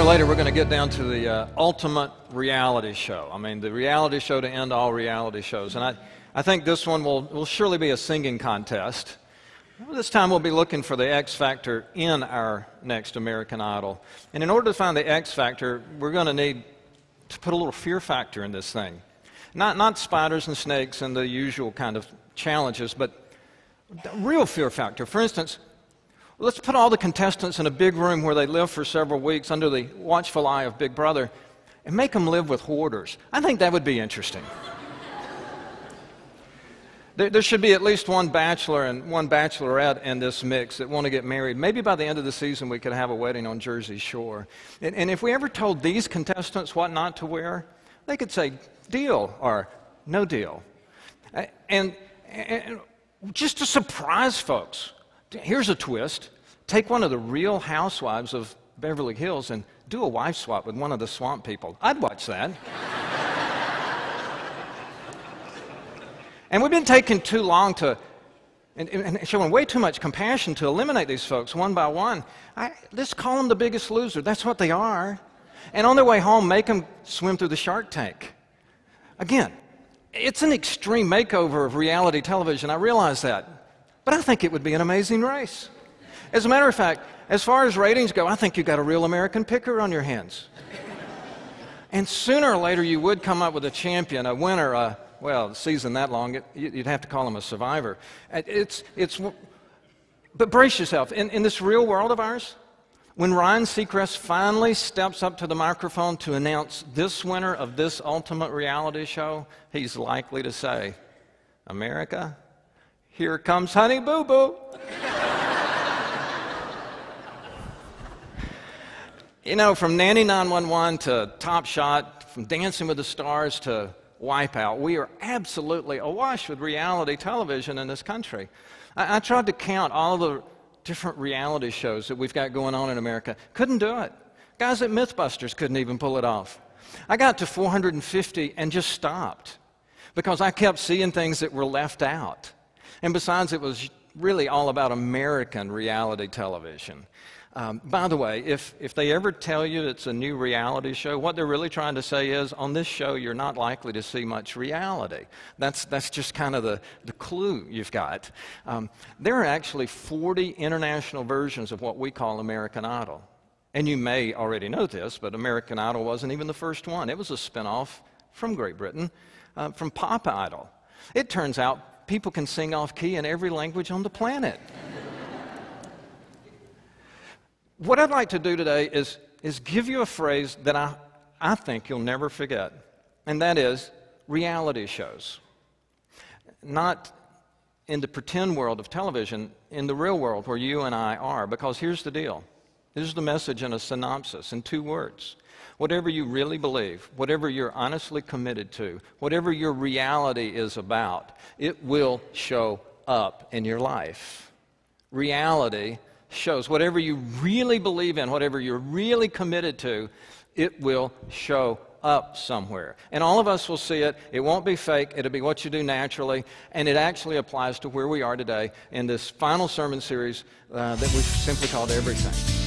later, we're going to get down to the ultimate reality show. I mean, the reality show to end all reality shows. And I think this one will surely be a singing contest. This time we'll be looking for the X Factor in our next American Idol. And in order to find the X Factor, we're going to need to put a little fear factor in this thing. Not spiders and snakes and the usual kind of challenges, but real fear factor. For instance, let's put all the contestants in a big room where they live for several weeks under the watchful eye of Big Brother and make them live with hoarders. I think that would be interesting. There should be at least one bachelor and one bachelorette in this mix that want to get married. Maybe by the end of the season we could have a wedding on Jersey Shore. And if we ever told these contestants what not to wear, they could say deal or no deal. And just to surprise folks, here's a twist. Take one of the real housewives of Beverly Hills and do a wife swap with one of the swamp people. I'd watch that. And we've been taking too long and showing way too much compassion to eliminate these folks one by one. Let's call them the biggest loser. That's what they are. And on their way home, make them swim through the Shark Tank. Again, it's an extreme makeover of reality television. I realize that. But I think it would be an amazing race. As a matter of fact, as far as ratings go, I think you've got a real American picker on your hands. And sooner or later, you would come up with a champion, a winner, well, the season that long, you'd have to call him a survivor. But brace yourself. In this real world of ours, when Ryan Seacrest finally steps up to the microphone to announce this winner of this ultimate reality show, he's likely to say, America, here comes Honey Boo Boo. You know, from Nanny 911 to Top Shot, from Dancing with the Stars to Wipeout, we are absolutely awash with reality television in this country. I tried to count all the different reality shows that we've got going on in America. Couldn't do it. Guys at Mythbusters couldn't even pull it off. I got to 450 and just stopped because I kept seeing things that were left out. And besides, it was really all about American reality television. By the way, if they ever tell you it's a new reality show, what they're really trying to say is, on this show, you're not likely to see much reality. That's just kind of the clue you've got. There are actually 40 international versions of what we call American Idol. And you may already know this, but American Idol wasn't even the first one. It was a spinoff from Great Britain, from Pop Idol. It turns out people can sing off-key in every language on the planet. What I'd like to do today is give you a phrase that I think you'll never forget, and that is reality shows. Not in the pretend world of television, in the real world where you and I are, because here's the deal. This is the message in a synopsis, in 2 words. Whatever you really believe, whatever you're honestly committed to, whatever your reality is about, it will show up in your life. Reality shows. Whatever you really believe in, whatever you're really committed to, it will show up somewhere. And all of us will see it. It won't be fake. It'll be what you do naturally. And it actually applies to where we are today in this final sermon series that we've simply called Everything.